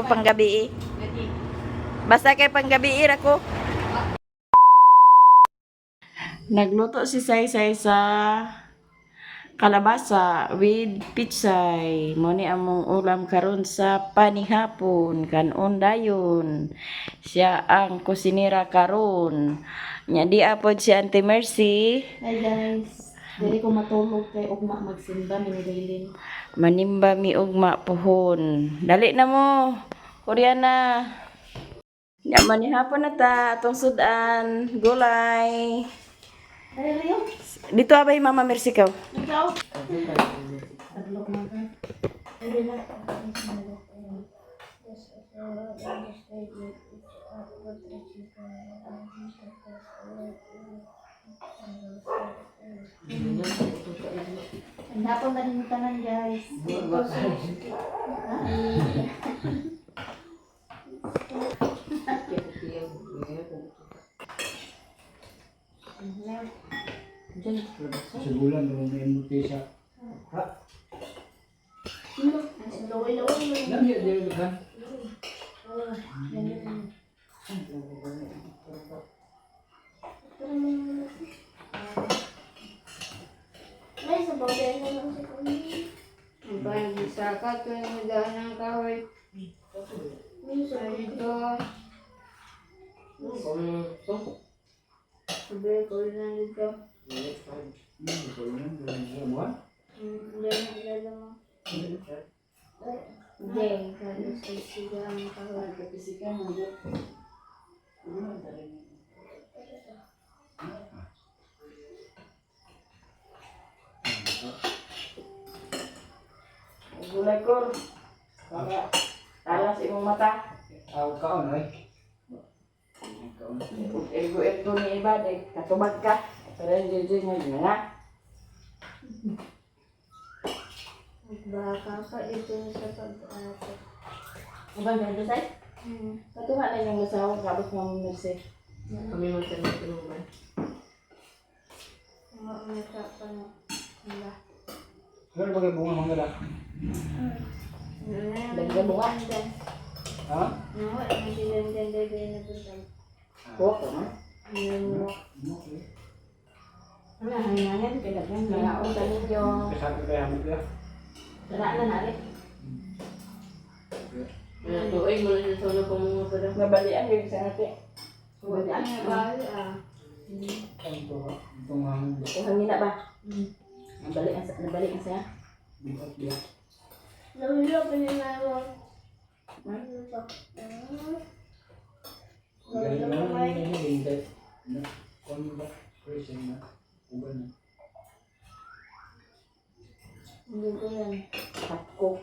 panggabi. Basta kay panggabi ko. Nagluto si Saysay sa kalabasa with pitsay. Muni among ulam karon sa panihapon. Kanon dayon. Siya ang kusinira karon. Nya di apod si Auntie Mercy. Hi guys, dili ko matulog kay ugma magsimba minililin. Manimba mi ugma pohon. Dali na mo. Koreana. Nya manihapon na ta atong sudan. Gulay. Ay, Leo, Dito abay Mama Mercy ka. ikaw. Adlok man ka. Dili na. Ang hapon na rin tanan guys. Sa bulan, may muti siya. Ha? Lami, di ba? Bagi saka tuh yang udah nang kawin. Itu sebelah kulinan itu. Deh, kalau sudah nang kawin. Gulay ko. Para talas imong mata. Aw, kaon, ay. Ego-ego ni iba day katubag ka. Pero hindi nga. Baka ka itu sa pag-ate. Abang ganda say? Katuha na yung masawa kabot Mama Mercy. Kami magtanong-tanungan. Mga umita pa na. Wala. Ano ba kayo bunga mga gala? Lagyan mo nga. Ha? Nawa, nagsilandan dahil na puntan. Huwag ka man. Okay. Ano, hangayan, pinagyan. Mga utan ninyo. Kasabi kaya mo kaya? Tara na nalit. Tuloy mo lang sa ulo pa mga pa daw. Nabalian yung sa ate. Wala na bali ah. Ano to ha? Itong hangin. Kung hangin na ba? Nabalik ang saya. Bigat biya. Nawala pa niya na ako. Galing na naman yung lingkay. Kung ba? Christian na. Ugan na. Hindi ko yan. Ako.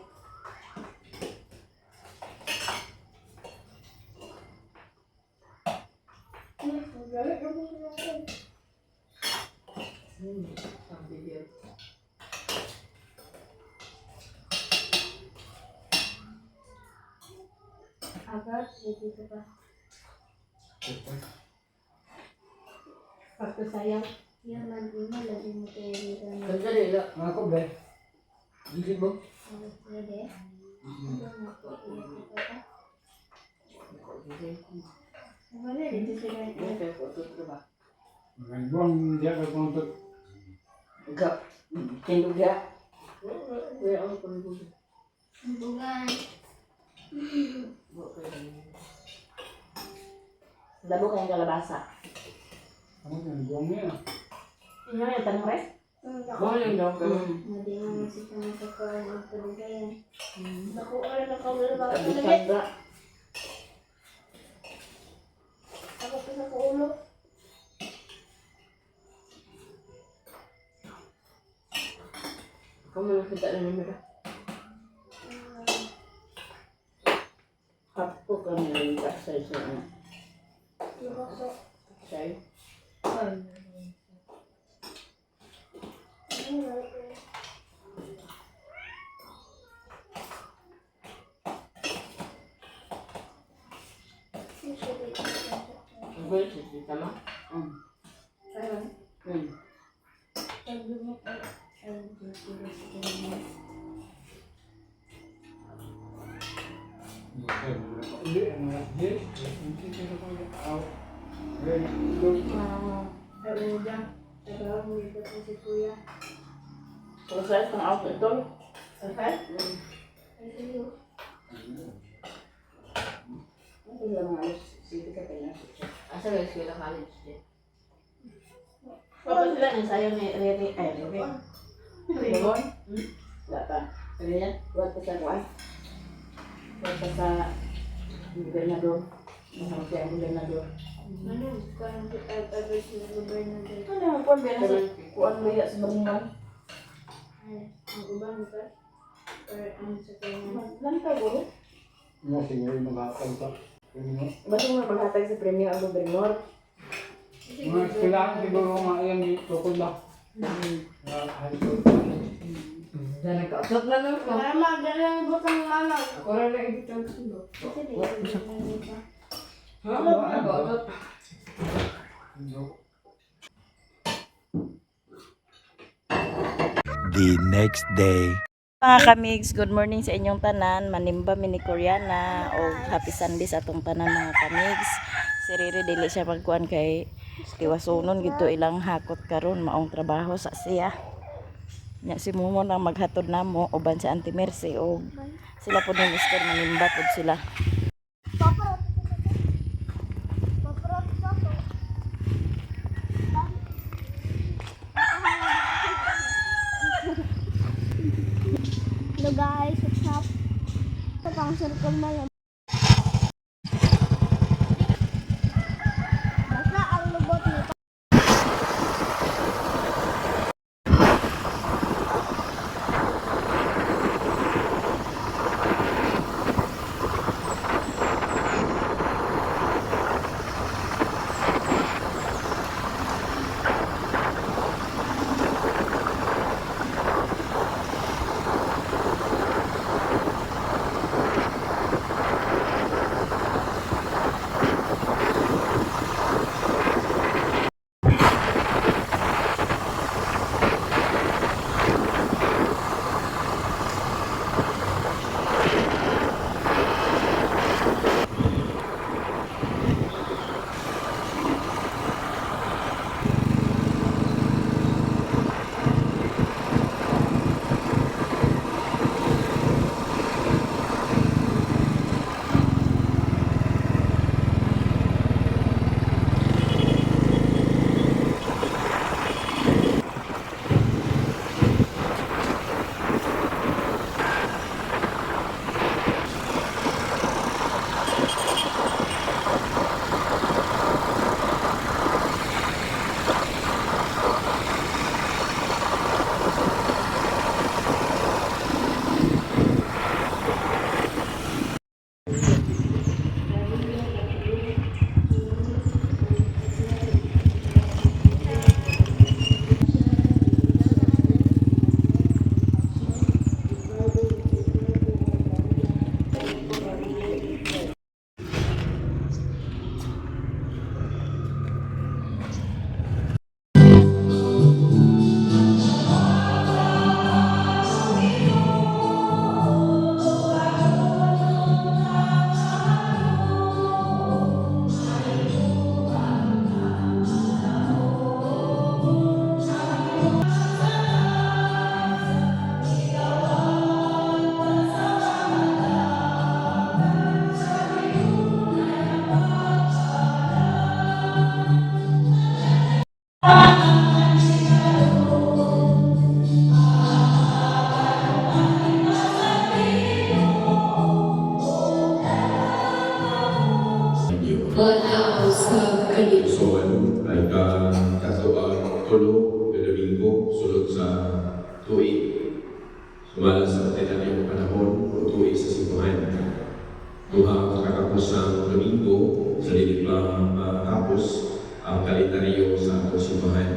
Agad, hindi ko pa. Pagkasayang. Yan, lagi mo tayo dito. Sandali lang. Mga ko ba? Hindi mo? Pwede? Ano na po? Iyan ko pa. Wala, dito sila. Mga buwang hindi ako pumuntot. Gap. Tinduga. Wala ako pa nagbubuhay. Bungan. Labo kayong kalabasa. Ano yan? Buwang niya. Ano yung tanong rin? Bulan daw ka. Hindi mo si kami kakaroon ng paligayan. Nakuha na kami na Sabi tanda. Ako pa sa ulo. Kung makita na naman na. Ako kami rin kasay sa sa'yo. Good, tama? Ayun. Okay. Hindi, ano nga. Hindi ko yung tao. Pero dyan, trabaho mo ito po si Kuya. Proses ng auto ito. Okay? Ay, sa'yo. Ito lang mga alas. Sige ka tayo. Asa guys, kaya college din. Tapos sila ng sayo ni Rere. Ay, Rere. Rimon? Wala pa. Ano yan? Wala pa sa kuwan. Wala pa sa gobernador. Mahal siya ang gobernador. Ano? Kung agad sila gobernador. Ano ang kuwan ba na sa kuwan ba yan sa Balingan? Ay, ang ubang ka? Or ang sa kanya? Lanta ko. Mga singay mag-aakal ka. Ba't mo maghatag sa premyo ang gobernador? Mga kailangan siguro nga yan tukol ba? High school. Diyan nagkausap na lang. Para magdala ng butang mama. Ako rin na ibig sundo. Kasi di ba gobernador ka? Ha? Nagkausap. The next day. Mga kamigs, good morning sa inyong tanan. Manimba mini Koreana o happy Sunday sa atong tanan mga kamigs. Si Riri dili siya magkuan kay tiwasunon gito ilang hakot karon maong trabaho sa siya. Nya si Mumo nang maghatod namo uban sa Auntie Mercy o sila pud ng mister manimba pud sila. Hello guys, what's up? Ito pang circle na yan. Basta ang lubot nito. Uson ay katuang tulo na Domingo sulod sa tuig. Sumala sa ordinaryong panahon o tuig sa simbahan. Duha kakapusang Domingo sa lilipang hapos ang kalendaryo sa atong simbahan.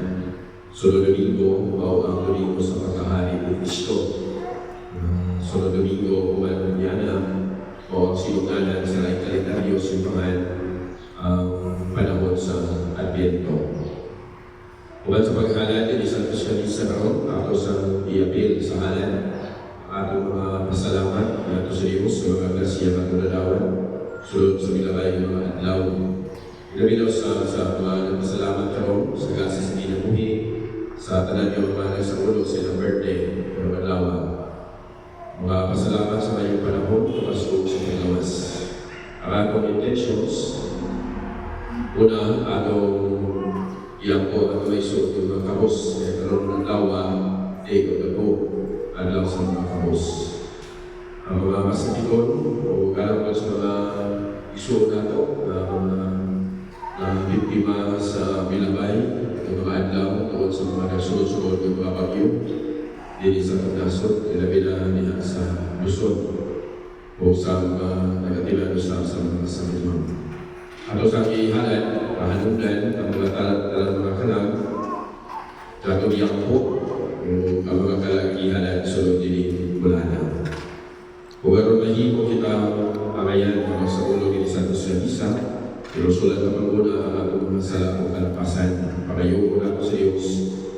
Sunod Domingo o ang Domingo sa pagkahari ni Kristo. Sunod Domingo uban yan o sinungalan sa kalendaryo simbahan ang panahon sa Advento. Uban sa paghahalan din isang Krisyanisa karon ato sa iapil sa halan atong mga pasalamat nato sa Diyos sa mga grasya nga nadadawan sulod sa milabay ng mga adlaw. Ilabi sa mga nagpasalamat karon sa gasa sa kinabuhi, sa tanan niyo mga sa ulo sa ilang birthday, karong adlaw. Mga pasalamat sa kayong panahon, kapasok sa paglawas. Ang akong intentions, una, atong iyang po at isot yung mga kabos, kaya karoon ng lawa, ko na po, adlaw sa mga kabos. Ang mga masakiton, o kalang sa mga iso na ito, mga biktima sa Milabay, ang mga adlaw, tungkol sa mga nagsunod-sunod ng mga bagyo, dili sa pagdasot, ilabi na niya sa Luzon, o sa mga negatiba sa mga kasamitan. Ato sa ihalad, pahanungdan, ang mga talat mga kanang, jatuh yang po, ang mga kalagihalad, sulod din mula na. Kung aron mahimo kita pangayan mga sa ulo ni Santos Isa, pero sulat na paguna ang atong mga sala o kalapasan, pagayo ko na ko sa Diyos,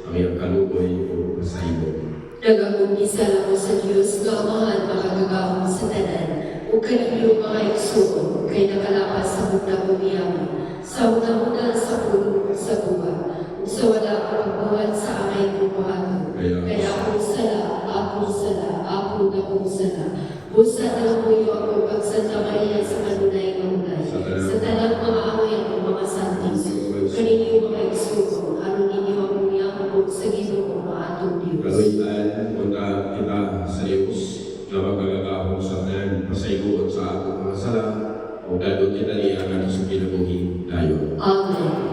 ang iyang kaluboy o masahibog. Nag-umpisa lang ko sa Diyos na amahan makagagahon sa tanan o kanilong mga igsoon kay nakalapas sa muna bumiyaman sa una-una sa puno sa buwan sa wala pagbuhat sa amay bumahato kaya akong sala, na kong sala busa na lang mo yung ako pag Santa Maria sa kanunay sa talang mga amoy ang mga santis kaninyo mga igsoon ano ninyo ang bumiyaman sa Ginoo mga atong Diyos. Kaluitan, punta kita sa Diyos na magagahon sa tanan, pasayguan sa atong mga sala, o dadon kita niya ang sa kinabuhi dayon. Amen.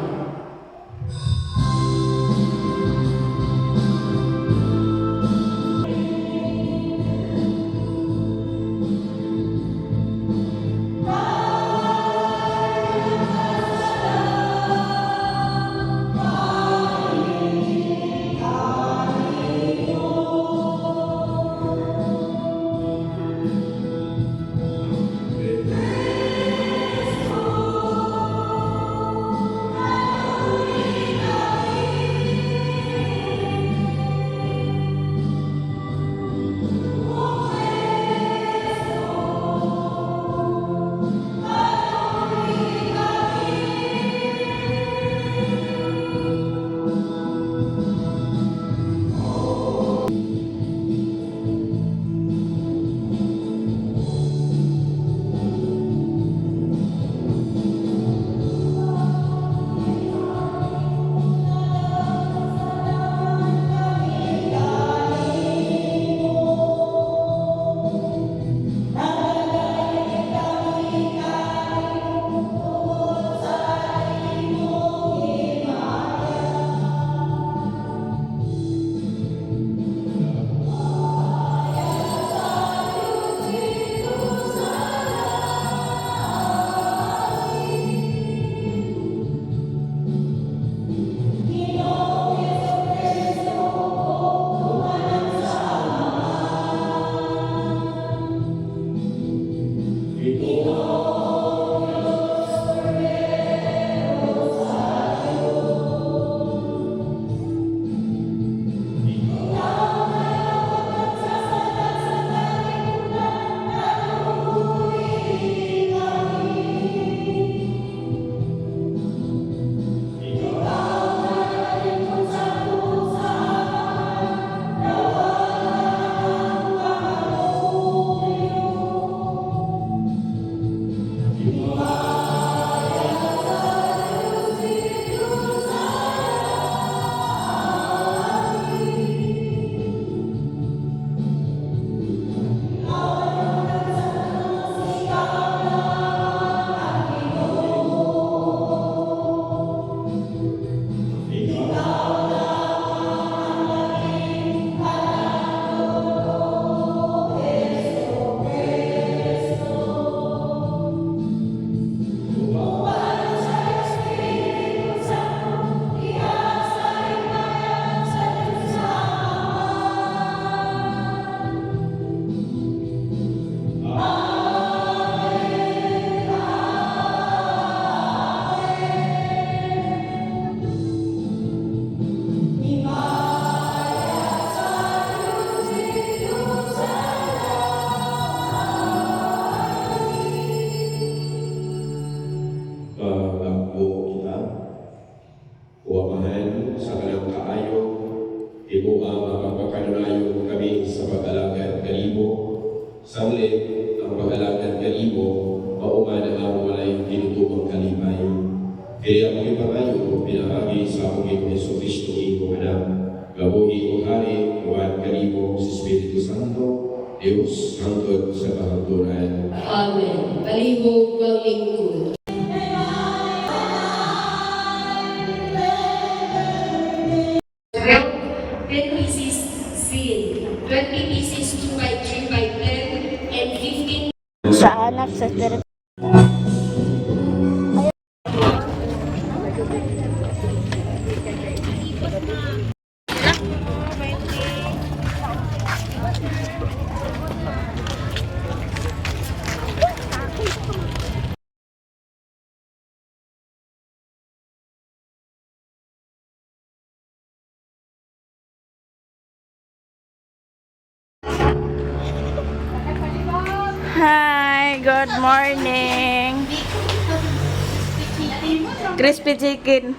Kaya kami pangayo, pinaagi sa akong Ginoo Hesus Kristo iyong anak. Gabuhi o hari, kuwan kanimo sa Espiritu Santo, Diyos, hangtod sa kahangturan. Amen. Palihog ang lingkod. Well, 10 pieces sin, 20 pieces 2 by 3 by 10, and 15 Sa anak sa Espiritu. Hi, good morning. Crispy chicken.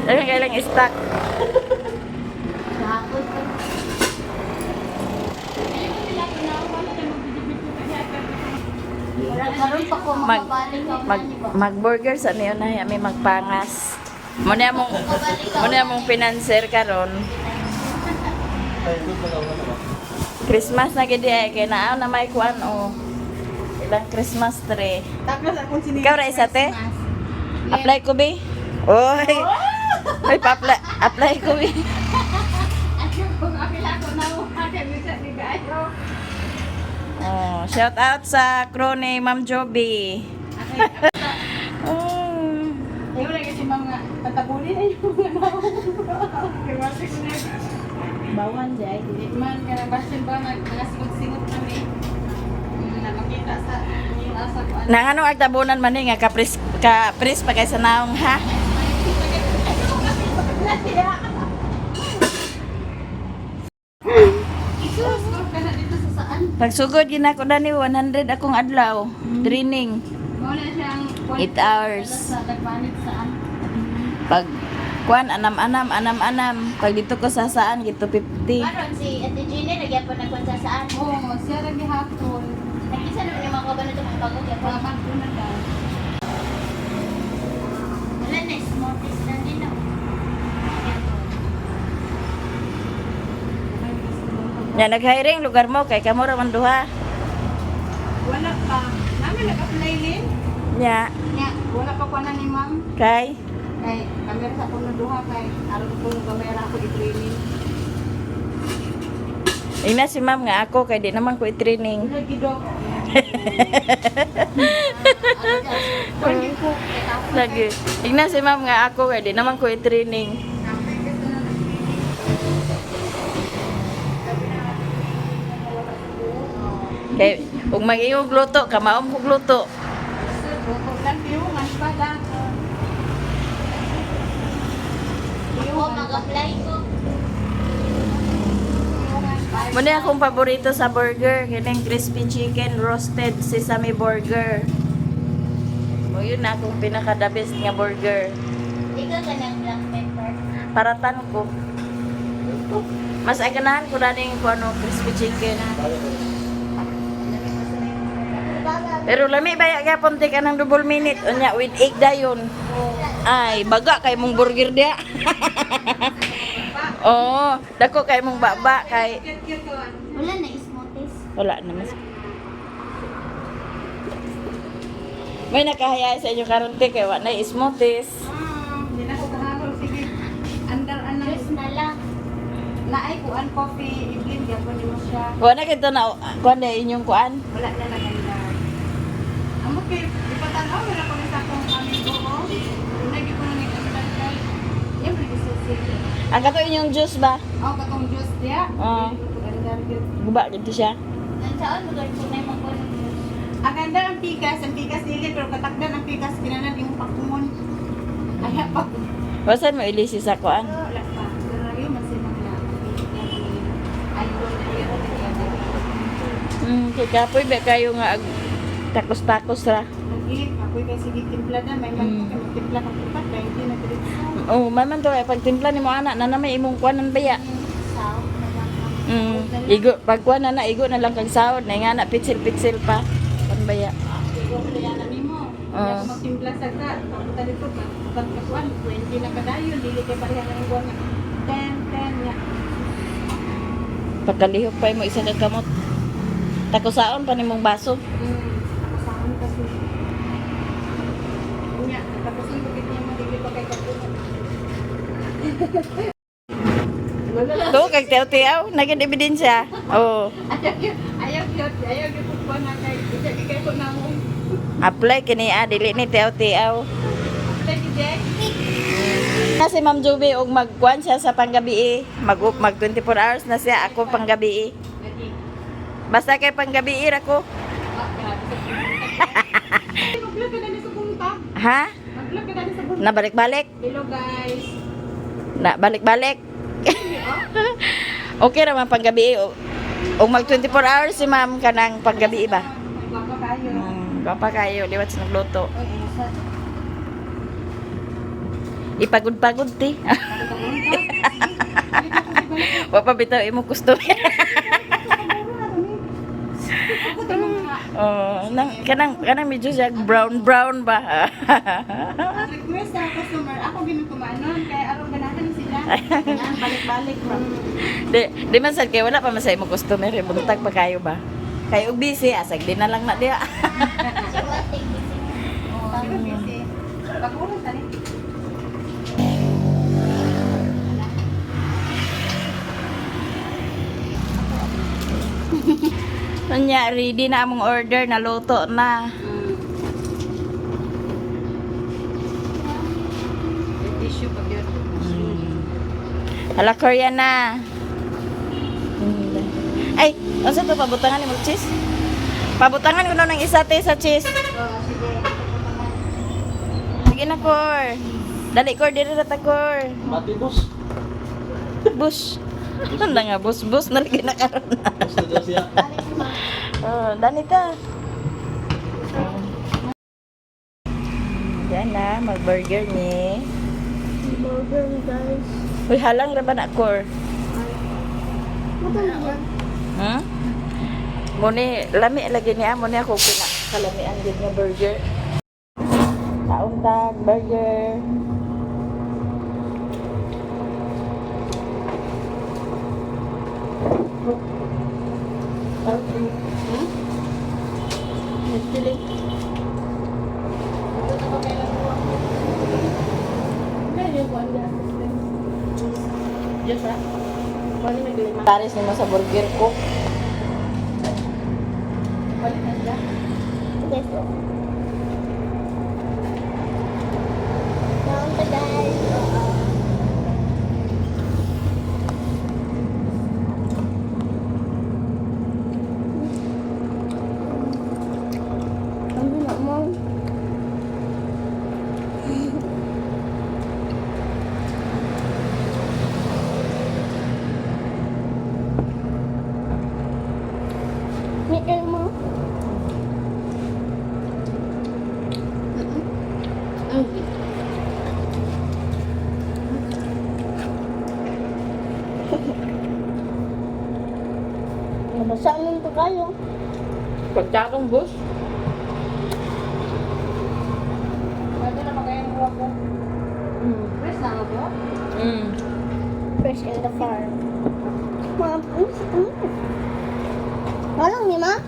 Ano kailang stock? Karon pa ko Mag- makabalik ka Mag-burger sa niyo na may magpangas. Muna mong pinanser karon. Christmas na gid ay kay naa na may kuan o. Ilang Christmas tree. Ikaw ra isa te? Apply ko bi? Oy. Ay apply ko bi. Oh, shout out sa crew ni Ma'am Joby. Ayaw lagi si mga tatabulin ay yung mga bawan jay. Di man ka na basin ba nagsingot kami. Na makita sa asa ko. Nang ano agtabunan man ni nga kapris pa kay sa naong ha. Isus ko kana dito sa saan? Pagsugod gina ko dani 100 akong adlaw. Training Mo na siyang 8 hours. sa nagpanit saan? Pag kuan anam. Pag dito ko sa saan gito 50. Karon si Ate Gina nagyapon na kun sa saan. Oo, siya ra gihapon. Nakisa naman yung mga kaban itong bago gyapon. Paman ko na daw. Wala na smoothies na din no. Nya nag-hiring lugar mo kay kamo ra man duha. Wala pa. Namin nag-apply din. Nya Nya, wala pa ko na ni ma'am. kay Kay kamera sa kuno duha kay aron ko kamera ako i-training. ina si ma'am nga ako kay di naman ko i-training. Lagi dok. Lagi. Ina si ma'am nga ako kay di naman ko i-training. Kay ug mag-iog luto, kamaom kog luto. Ako mag-apply ko. Muna akong paborito sa burger, kining crispy chicken roasted sesame burger. O yun na akong pinaka the best nga burger. Ikaw ka ng black pepper. Paratan ko. Mas ay ganahan ko na ko ano, crispy chicken. Pero lami baya gyapon ti ka ng double minute unya with egg dayon. Ay, baga kay mong burger dia. Oo, dako kay mong baba kay Wala na smoothies. wala na mas. May nakahaya sa inyo karon te kay wa na smoothies. Hindi na ko kahapon. Sige. Andar anang. Juice na lang. Naay kuan coffee. I-blend yapon mo siya. Wa na kito na kuan na inyong kuan. Wala na lang andar. Amo kay ipatanaw wala ko sa akong amigo ko. Lagi ko na nag-andar kay. Yan rin gusto siya. Ang kato inyong juice ba? Oh, katong juice dia. Oo. Andar gyud. Guba dito siya. Nansaon mo gawin ko na yung magkuhan ng juice. Ang ganda ang pikas dili pero katakdan ang pikas kinanan yung pakumon. Ay pa. Wasan mo ilisi sa kuan? Wala pa. Pero yun masinang na. Ay Kay kapoy ba kayo nga takos-takos ra. lagi ako kay sige timpla na may man ko timpla ka pupat kay hindi na dili. Oh, man to ay pag timpla nimo ana na may imong kuanan baya. Sao. Igo, pagkuha na igo na lang kang sahod. Na nga na, pitsil-pitsil pa. Panbaya. Ikaw pala yan na nimo. Hindi ako magtimpla sa ka. Papunta dito, pagkakuan, 20 na kadayon, dili kay pareha ng buwan nga. 10 nga. Pagkalihok pa mo isa ka kamot. Takusaon pa nimong baso. Kasama kasi. Nga, tapos yung pagkit niya madili pa kay kapunan. To, kag tiyaw-tiyaw. Naging ebidensya. Oo. Ayaw yun po na kay, ikay ko na mo. Apply kini dili ni tiyaw-tiyaw. Lagi, Jay. Kasi Ma'am Juby, og magkuan siya sa panggabi mag 24 hours na siya, ako panggabi Lagi. Basta kay panggabi ako. Mag-vlog ka na sa punta. Ha? Mag-vlog ka na sa punta. Nabalik-balik? Hello guys. Na balik-balik. Okay naman panggabi og mag 24 hours si Ma'am kanang panggabi ba? Magwapa kayo. Gapa kayo, liwat sa nagluto. Oy, ano sa? Ipagod-pagod ti. Wa pa bitaw imo gusto. Ako tingnan nga. Oh, kanang medyo siya brown ba? Request sa customer, ako ginutumanon kaya araw ganahan sila. Yan, balik-balik bro. Di man sad kay wala pa man sa imo customer, buntag pa kayo ba? Kay og busy asag din na lang na diha. Oh, busy. Pag-ulan tani. Kanya ready na among order na luto na. Yung tissue pag yun. Hala Korean na. Ay, unsa to pabutangan ni mo cheese? Pabutangan ko na ng isa te sa cheese. Oh, sige. Sige na Kor. Dali Kor diri ra ta Kor. Mati boss. Bus. Ano na nga bus na lagi na karon. Boss na siya. Oh, danita. Yan na, mag-burger ni. Burger, guys. Uy, halang ra ba na Kor? Ano yan? Hmm? Muni, lami lagi niya. Muni ako kalamian din nga burger. Taong tag, burger. Yes, ha? Wala na gulay. Taris ni mo sa burger ko. Wala na siya. Guys, oh. Down to guys. Ano na mo? Mikir mo? Nabasa mo ito kayo. Pagtakong bus. Pwede na magayang buwa ko. Press na ako. Fresh in the farm. Ma, walang ni ma?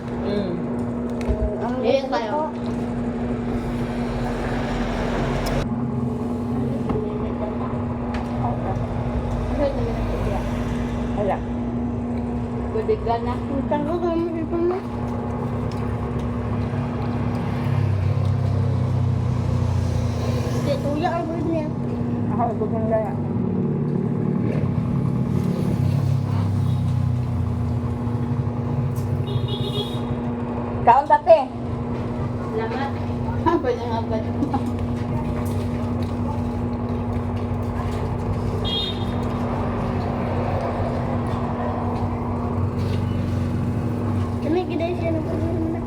Ang Yes, gusto tayo. ko. Wala. Pwede ka na. Ang tago ka mo ito na. Hindi, tuya ang bird niya. Ako, ibig na. Kaon tate. Salamat. Pwede nga ba? Kami gede siya ng pagkakas na.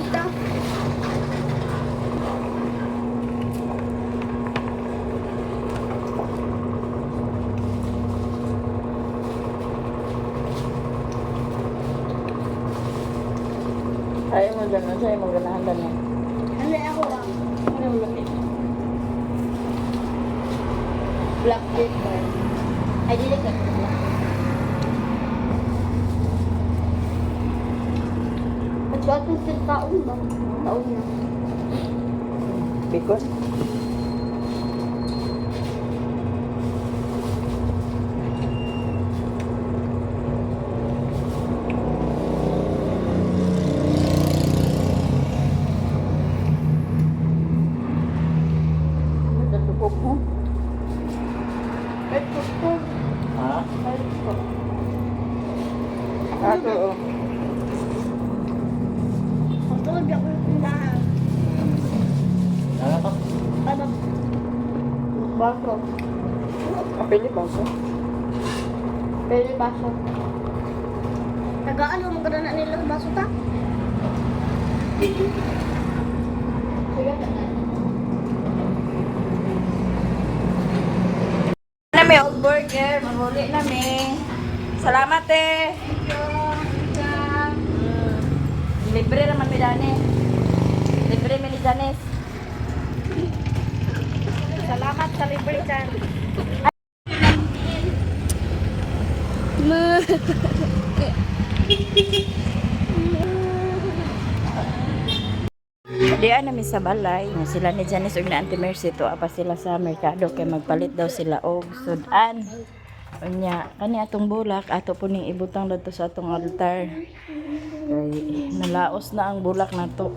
Tita. Ayaw mo dyan, sa'yo mo ganahan lang yan. Ano ako ah? Ano mo laki? Black cake ba? Ay, dili ka. At ba itong taon ba? Taon na. Bikon? Natutupok mo? At gusto. Ha? Ay, gusto. Ako, oh. Ang tulog ako yung tindahan. Ano to? Ano? Baso. Kapili ba ito? Pwede baso. Tagaan mo maganda na nila ang baso ta? Sige na. Na may old burger, mamuli na may. Salamat eh. Libre naman mi Dani. Libre mi ni Janes. Salamat sa libre dyan. Diyan na mi sa balay. Sila ni Janice ug na Auntie Mercy to apa sila sa merkado kay magpalit daw sila og sudan. Unya, kani atong bulak ato po ning ibutang dito sa atong altar. Kay nalaos na ang bulak nato.